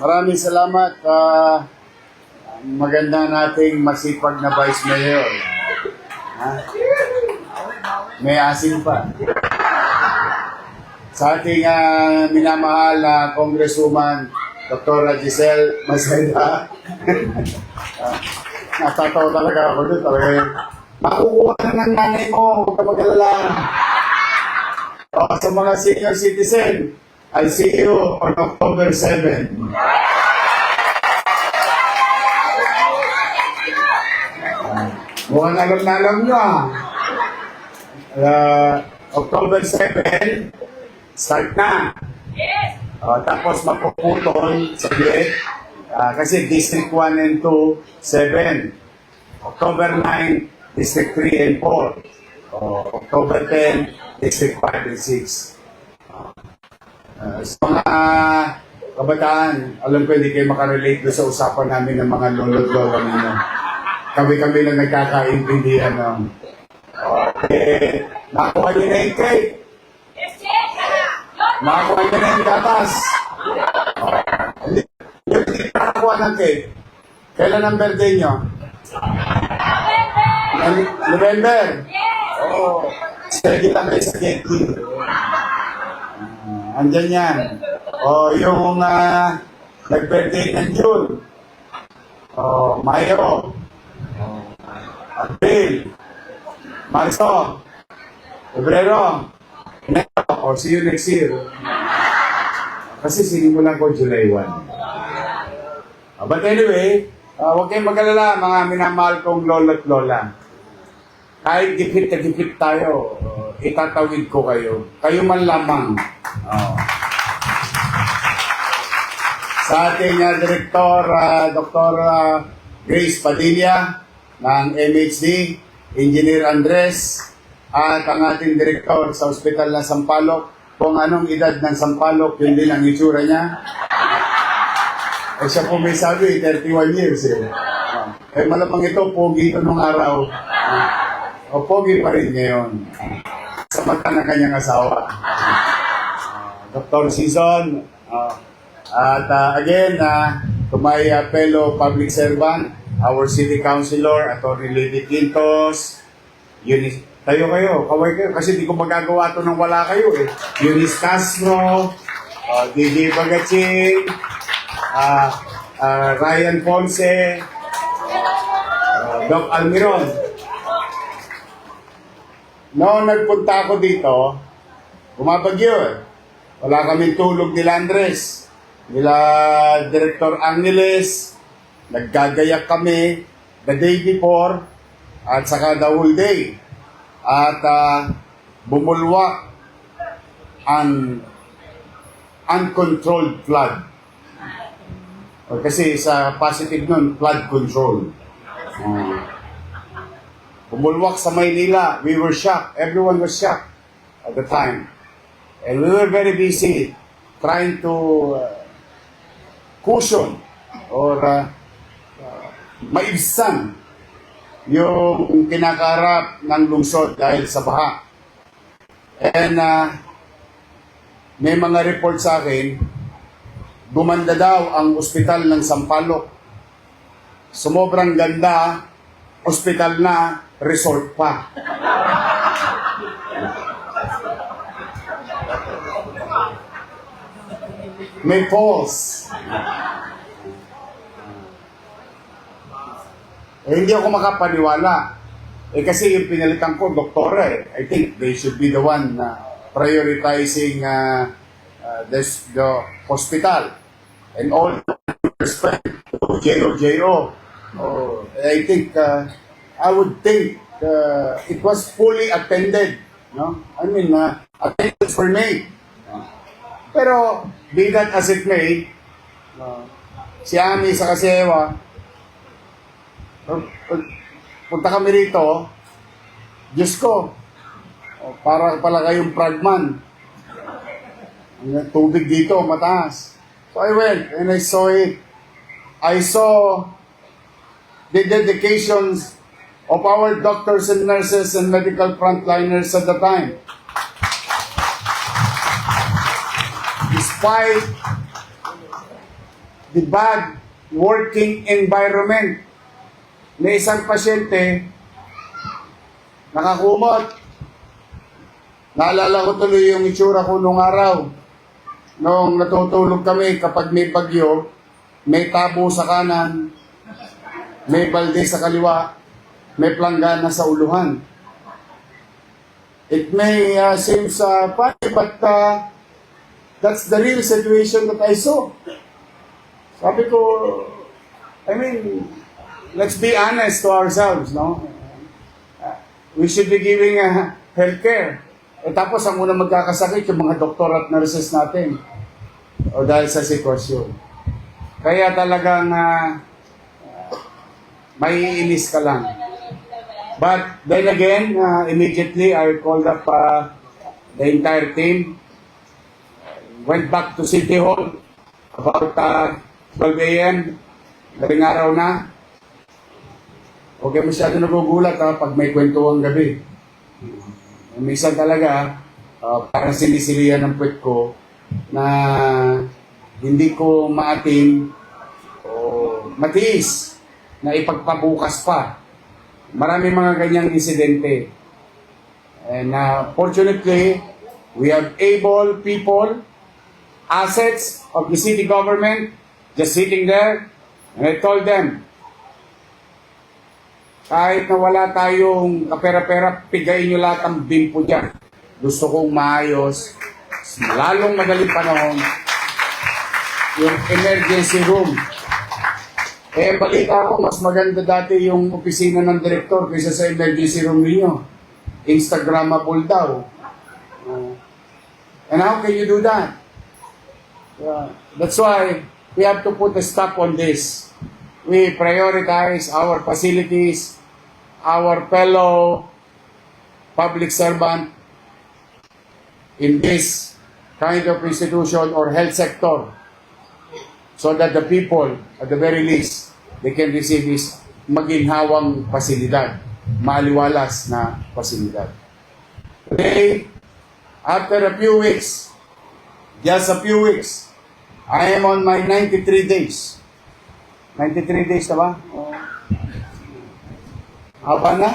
Maraming salamat. Maganda nating masipag na Vice Mayor. Ha? May asin pa. Sa ating minamahal na Congresswoman Dr. Giselle Maceda. Natatawa talaga ako doon. Makukuha na ng nanay mo. Huwag ka mag-alala. Sa mga senior citizen, I'll see you on October 7. Mukhang alam nyo October 7, start na. Tapos mapuputol sa gate. Kasi District 1 and 2, 7. October 9, District 3 and 4. October 10, District 5 and 6. Sa mga kabataan, alam ko hindi kayo makarelate doon sa usapan namin ng mga lolo-lolo ninyo. Kami lang nagkakaintindihan ng nakuha nyo na yung cake. Nakuha nyo na yung gatas. Hindi nakakuha ng cake. Kailan ang birthday nyo? November? Oo. Sige lang kayo sa cake. Andyan yan. Yung nag-birthday ng June. Mayo. April. Marso. Febrero. Enero. See you next year. Kasi sinimulan ko July 1. But anyway, huwag kayong mag-alala, mga minamahal kong lolo't lola. Kahit gipit na gipit tayo, itatawid ko kayo. Kayo man lamang. Sa ating Director, Dr. Grace Padilla ng MHD, Engineer Andres, at ang ating Director sa Ospital ng Sampaloc, kung anong edad ng Sampaloc, yun din ang itsura niya. Siya po may sabi, 31 years malamang ito, pogi ito nung araw. Pogi pa rin ngayon. Sa mata ng kanyang asawa. Dr. Season, at again, to my fellow public servant, our City Councilor, Atty. Lady Quintos, tayo kayo, kaway kayo, kasi di ko magagawa ito nang wala kayo Eunice Castro, DJ Bagaching, Ryan Ponce, Doc Almiron. Noong nagpunta ako dito, bumabagyo Wala kaming tulog nila Andres, nila Director Angeles, naggagayak kami the day before at saka the whole day. At bumulwak ang uncontrolled flood. Kasi sa positive nun, flood control. Bumulwak sa Maynila, we were shocked. Everyone was shocked at the time. And we were very busy trying to cushion or maibsan yung kinakarap ng lungsod dahil sa baha. And may mga report sa akin, gumanda daw ang ospital ng Sampaloc. Sumobrang ganda, ospital na, resort pa. May falls. Hindi ako makapaniwala. Kasi yung pinalitan ko, doktora I think they should be the one prioritizing the hospital. And all respect to JO. I think, I would think it was fully attended. No? I mean, attendance were made. Pero, be that as it may, si Ami sa Kasewa, punta kami rito, Diyos ko, para pala kayong fragman. Tubig dito, mataas. So I went and I saw it. I saw the dedications of our doctors and nurses and medical frontliners at the time. Despite the bad working environment. May isang pasyente, nakakumot. Naalala ko tuloy yung itsura ko nung araw. Nung natutulog kami kapag may bagyo, may tabo sa kanan, may balde sa kaliwa, may planggana sa uluhan. It may seem funny, but that's the real situation that I saw. Sabi ko, I mean, let's be honest to ourselves, no? We should be giving health care. Tapos ang unang magkakasakit yung mga doktor at nurses natin. O dahil sa sitwasyon. Kaya talagang maiinis ka lang. But then again, immediately I called up the entire team. Went back to City Hall about 12 a.m. Galing araw na. Huwag kayo masyado nagugulat pag may kwentuhan gabi. Minsan talaga, parang sinisilihan ng puwet ko na hindi ko maatim o matiis na ipagpabukas pa. Marami mga ganyang insidente. And fortunately, we have able people, assets of the city government just sitting there. And I told them, kahit na wala tayong kapera-pera, pigayin nyo lahat ang bimpo dyan. Gusto kong maayos, lalong madaling panahon, yung emergency room. Balita ko, mas maganda dati yung opisina ng direktor kaysa sa emergency room ninyo. Instagrammable daw. And how can you do that? That's why we have to put a stop on this. We prioritize our facilities, our fellow public servant in this kind of institution or health sector, so that the people, at the very least, they can receive this maginhawang pasilidad, maliwalas na pasilidad. Today, after a few weeks, just a few weeks, I am on my 93 days. 93 days na ba? Haba na?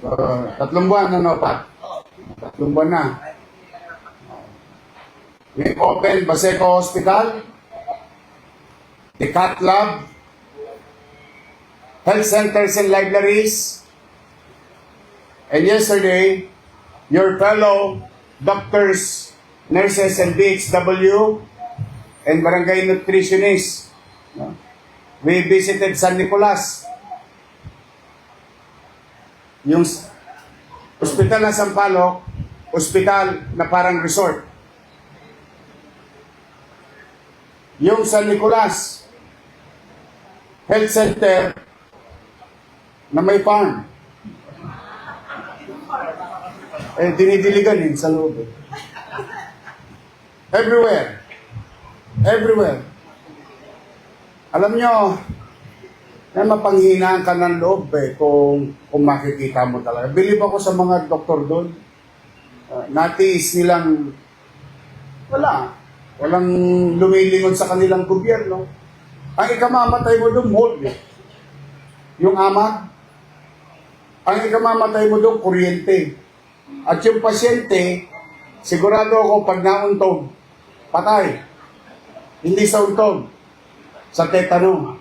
3 buwan, ano pa? 3 buwan na. We opened Baseco Hospital, the Cat Lab, health centers and libraries, and yesterday, your fellow doctors, nurses, and BHW, and barangay nutritionists, we visited San Nicolas, yung ospital na Sampaloc, ospital na parang resort. Yung San Nicolas Health Center na may farm. Dinidiligan sa loob. Everywhere. Everywhere. Alam nyo, na mapanghinaan ka ng loob kung makikita mo talaga. Believe ako sa mga doktor doon. Natiis nilang walang lumilingon sa kanilang gobyerno. Ang ikamamatay mo doon, mold. Yung amag, ang ikamamatay mo doon, kuryente. At yung pasyente, sigurado ako pag nauntog, patay. Hindi sa untog, sa tetano.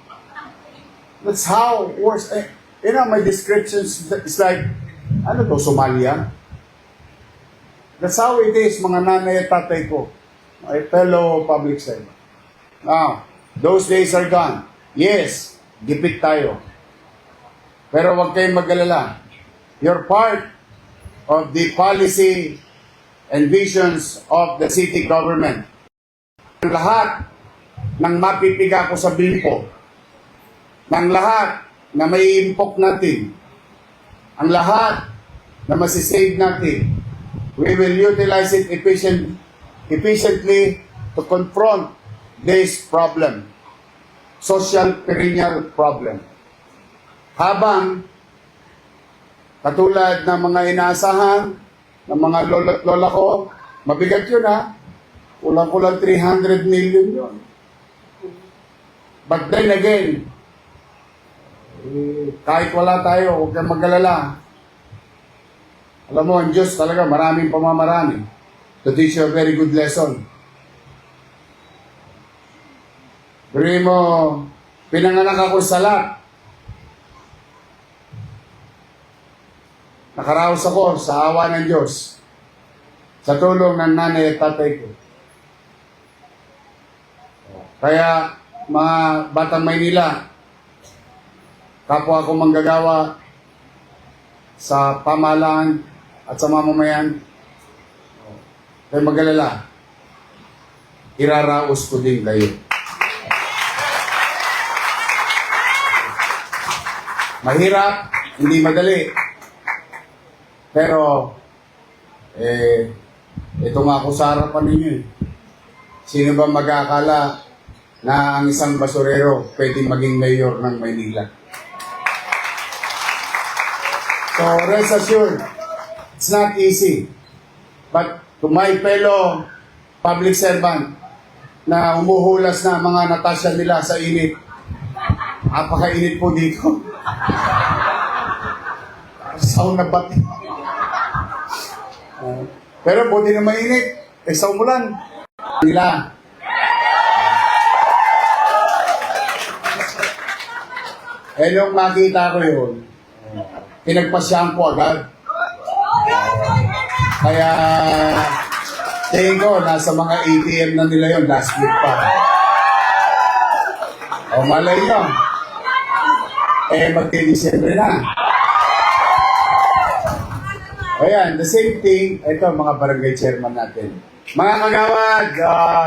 That's how worse. My descriptions is like, Somalia? That's how it is, mga nanay at tatay ko. My fellow public servant. Now, those days are gone. Yes, gipit tayo. Pero huwag kayong mag-alala. You're part of the policy and visions of the city government. Lahat ng mapipiga ko sa bimpo, ng lahat na may impok natin, ang lahat na masisave natin, we will utilize it efficiently to confront this problem, social perennial problem. Habang katulad ng mga inaasahan ng mga lola ko, mabigat yun Kulang-kulang 300 million yun. But then again, kahit wala tayo, huwag kang mag-alala. Alam mo, ang Diyos talaga, maraming pamamarami to teach you a very good lesson. Pero mo, pinanganak ako sa lahat. Nakaraos ako sa awa ng Diyos. Sa tulong ng nanay at tatay ko. Kaya, mga batang Maynila, kapwa ko manggagawa sa pamahalaan at sa mamamayan, kaya mag-alala, iraraos ko din kayo. Mahirap, hindi madali. Pero, ito nga ako sa harapan ninyo. Sino ba mag-aakala na ang isang basurero pwedeng maging mayor ng Maynila? So, rest assured, it's not easy. But to my fellow public servant na umuhulas na mga natasya nila sa init, napakainit po dito. Sauna bati. Pero buti na mainit, sa umulan. Nila. Nung makita ko yun, pinagpasyahan ko agad. Kaya, tingin ko, nasa mga ATM na nila yun, last week pa. O, malay nyo. Magti-December na. Ayan, the same thing, ito mga barangay chairman natin. Mga kagawad,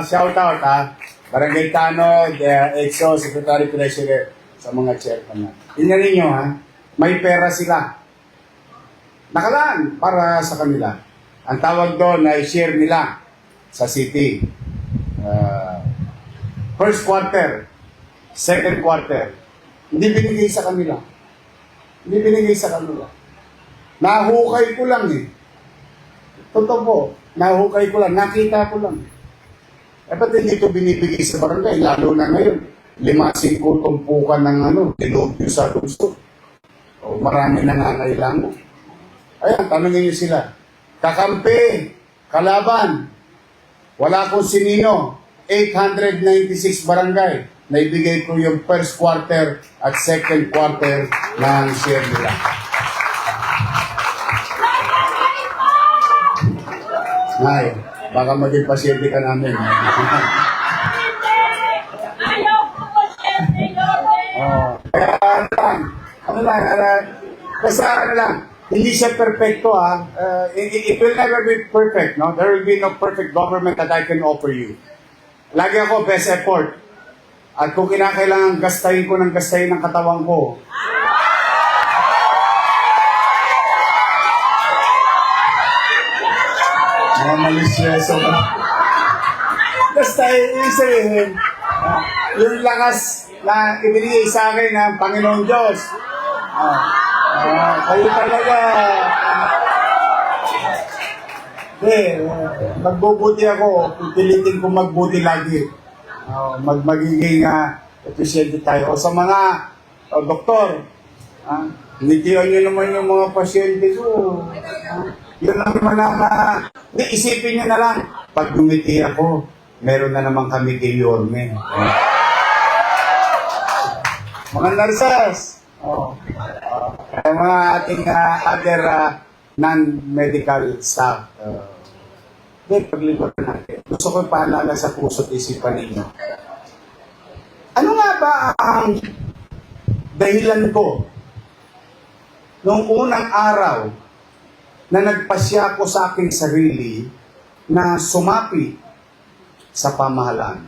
shout out ha. Barangay Tanod, EXO, Secretary Treasurer, sa mga chairman natin. Tingnan ninyo ha, may pera sila. Nakalaan para sa kanila. Ang tawag doon ay share nila sa city. First quarter, second quarter, hindi binigay sa kanila. Hindi binigay sa kanila. Nahukay ko lang eh. Totoo po, nahukay ko lang, nakita ko lang. Ba't hindi ito binibigay sa barangay, lalo na ngayon. 5-5 tumpukan ng dilubyo sa gusto. O marami nangangailangan. Ayan, tanongin niyo sila. Kakampi, kalaban, wala kong sinino, 896 barangay, naibigay ko yung first quarter at second quarter ng share nila. Ay, baka maging pasyente ka namin. Basta hindi siya perfecto ha. It will never be perfect, no? There will be no perfect government that I can offer you. Lagi ako best effort. At kung kinakailangan gastahin ko ng gastahin ng katawan ko, mga malisyoso ka. Gastahin, ibig sabihin, yung lakas na ibinigay sa akin ng Panginoon Diyos. Kayo talaga. Magbubuti ako. Pipilitin ko magbuti lagi. Magiging efficiente tayo. O sa mga doktor, nitiyan nyo naman yung mga pasyente ko. Yun lang naman isipin nyo na lang. Pag dumiti ako, meron na naman kami kay Yorme. Mga nurses, mga ating other non-medical staff. Paglingkod natin. Gusto ko paalala sa puso't isipan ninyo. Ano nga ba ang dahilan ko noong unang araw na nagpasya ko sa aking sarili na sumapi sa pamahalaan?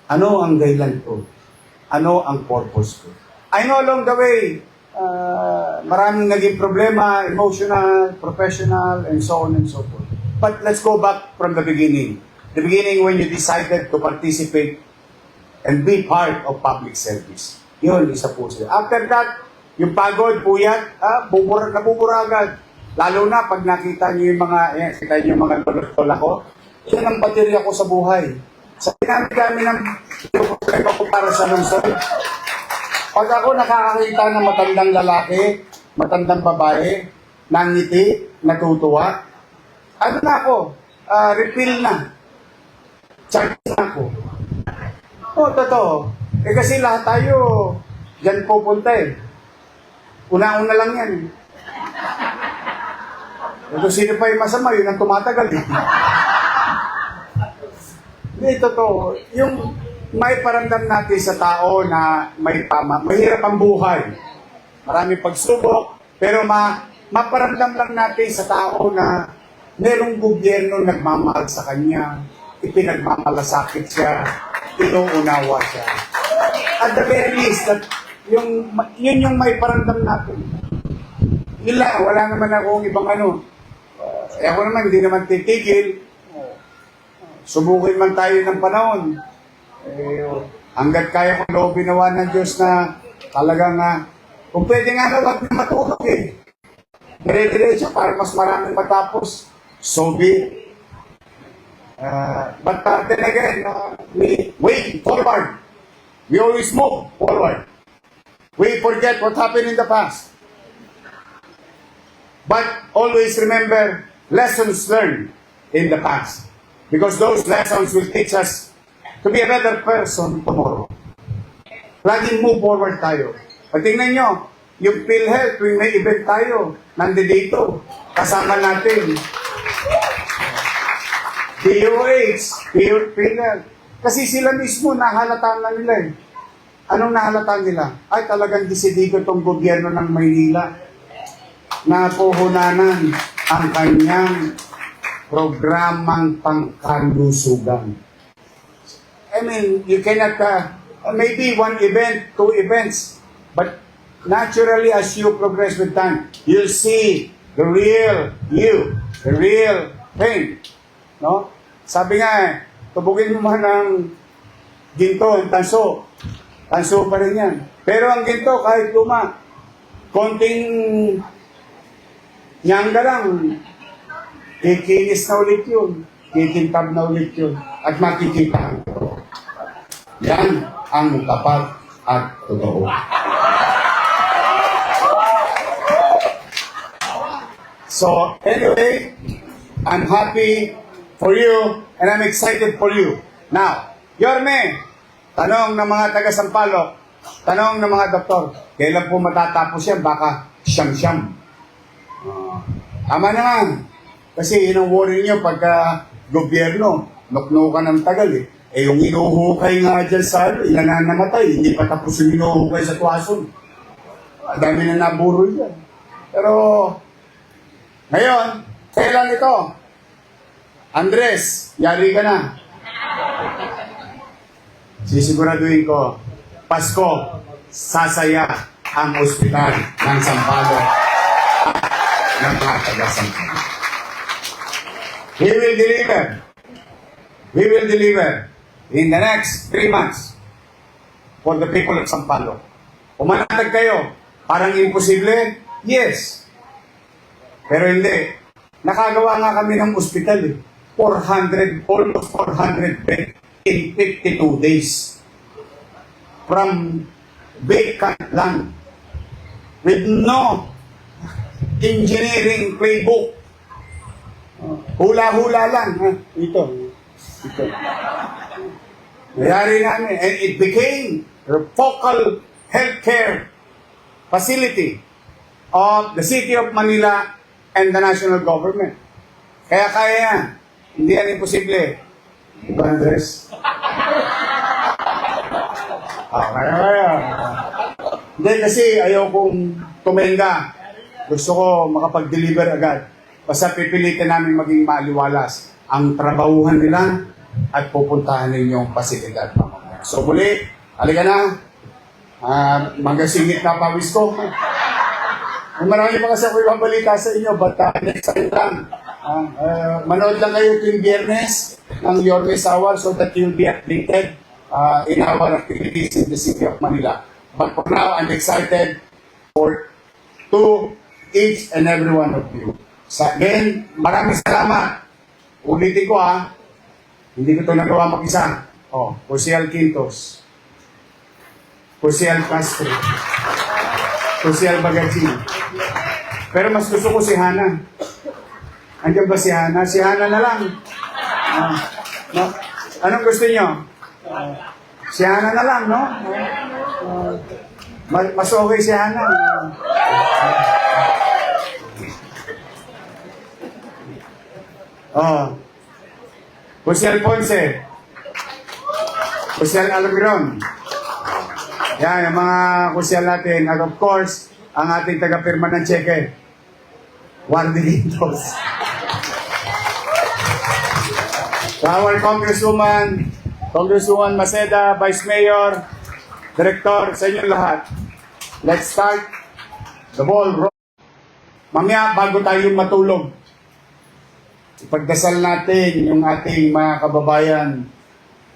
Ano ang dahilan ko? Ano ang purpose ko? I know along the way, maraming naging problema, emotional, professional, and so on and so forth. But let's go back from the beginning. The beginning when you decided to participate and be part of public service. Yun, isa po sila. After that, yung pagod, puyat, nabubura agad. Lalo na pag nakita nyo yung mga, kita nyo yung mga tolak ko, Yan ang baterya ko sa buhay. Sa pinami-dami ng problema ko para sa lungsod. Pag ako nakakakita ng matandang lalaki, matandang babae, nangiti, natutuwa, ano na ako, refill na. Charge na ako. Totoo. Kasi lahat tayo, dyan pupunta eh. Una-una lang yan. Ito sino pa yung masama, yun ang tumatagal eh. Hindi, totoo. Yung may paramdam natin sa tao na may tama, mahirap ang buhay. Maraming pagsubok, pero maparamdam lang natin sa tao na merong gobyerno nagmamahal sa kanya, ipinagmamalasakit siya, inuunawa siya. At the very least, yun yung may paramdam natin. Yun lang, wala naman akong ibang ano. Ako naman, hindi naman titigil. Subukin man tayo ng panahon. Hanggat kaya kong loobin nawa ng Diyos na talagang kung pwede nga na wag na matulog eh. Dire-diretso para mas maraming matapos. So be it. But then again, we wait forward. We always move forward. We forget what happened in the past. But always remember lessons learned in the past. Because those lessons will teach us to be a better person tomorrow. Laging move forward tayo. Pag tingnan nyo, yung PhilHealth, yung may event tayo, nandito, kasama natin. DOH, PhilHealth. Kasi sila mismo, nahalata na nila eh. Anong nahalata nila? Ay, talagang desidido tong gobyerno ng Maynila na puhunanan ang kanyang programang pangkalusugan. I mean, you cannot, maybe one event, two events, but naturally as you progress with time, you'll see the real you, the real thing. No? Sabi nga, tubugin mo man ng ginto, ang tanso. Tanso pa rin yan. Pero ang ginto, kahit luma, konting nyangga lang, kikinis na ulit yun. Kikintab na ulit yun. At makikita. Yan ang tapat at totoo. So, anyway, I'm happy for you and I'm excited for you. Now, Yorme, tanong ng mga taga-Sampaloc, tanong ng mga doktor, kailan po matatapos yan? Baka siyam-siyam. Tama naman. Kasi yun ang worry nyo pagka gobyerno, nuknukan ng tagal eh. Eh yung inuhukay nga dyan sa ilan na namatay, hindi pa tapos yung inuhukay sa Tuason. Dami na naburo dyan. Pero, ngayon, kailan ito? Andres, yari ka na. Sisiguraduhin ko, Pasko, sasaya ang ospital ng Sampaloc ng mga taga-Sampaloc. We will deliver. We will deliver in the next 3 months for the people of Sampaloc. Umanatag kayo, parang imposible? Yes. Pero hindi. Nakagawa nga kami ng ospital eh. 400, almost 400 bed in 52 days. From vacant land. With no engineering playbook. Hula-hula lang. Ha? Ito. Mayari namin. And it became a focal healthcare facility of the city of Manila and the national government. Kaya yan. Hindi yan imposible. Diba, Andres? Kaya. Hindi kasi ayaw kong tumenga. Gusto ko makapag-deliver agad. Basta pipilitin namin maging maliwalas ang trabahuhan nila at pupuntahan ninyong pasilidad. So muli, halika na. Magasingit na pawis ko. Marami pa kasi ako ibabalita sa inyo, but next time lang. Manood lang kayo tuwing Biyernes ng Yorme's Hour so that you'll be updated in our activities in the city of Manila. But for now, I'm excited to each and every one of you. Again, maraming salamat. Ulitin ko Hindi ko ito nagawa mag-isa. Oh, Jose Quintos. Jose Castro. Jose Bagasin. Pero mas gusto ko si Hana. Andiyan ba si Hana? Si Hana na lang. No? Anong gusto niyo? Si Hana na lang, no? Mas okay si Hana. Jose Alfonse. Jose Alagron. Yan, yung mga kusyal natin. At of course, ang ating taga-pirma ng cheque. Wardy Quintos. Our Congresswoman, Congresswoman Maceda, Vice Mayor, Director, sa inyo lahat. Let's start the ball rolling. Mamaya, bago tayo matulog, ipagdasal natin yung ating mga kababayan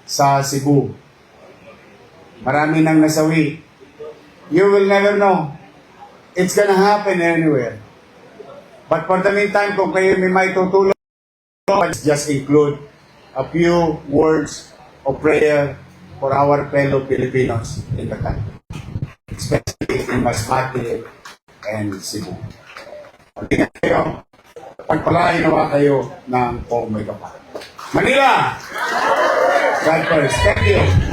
sa Cebu. Marami nang nasawi. You will never know. It's gonna happen anywhere. But for the meantime, kung kayo may tutulong, let's just include a few words of prayer for our fellow Filipinos in the country, especially in Masbate and Cebu. Pagtingin kayo, pagpalain nawa kayo ng Pong May Kapal. Manila! God first. Thank you.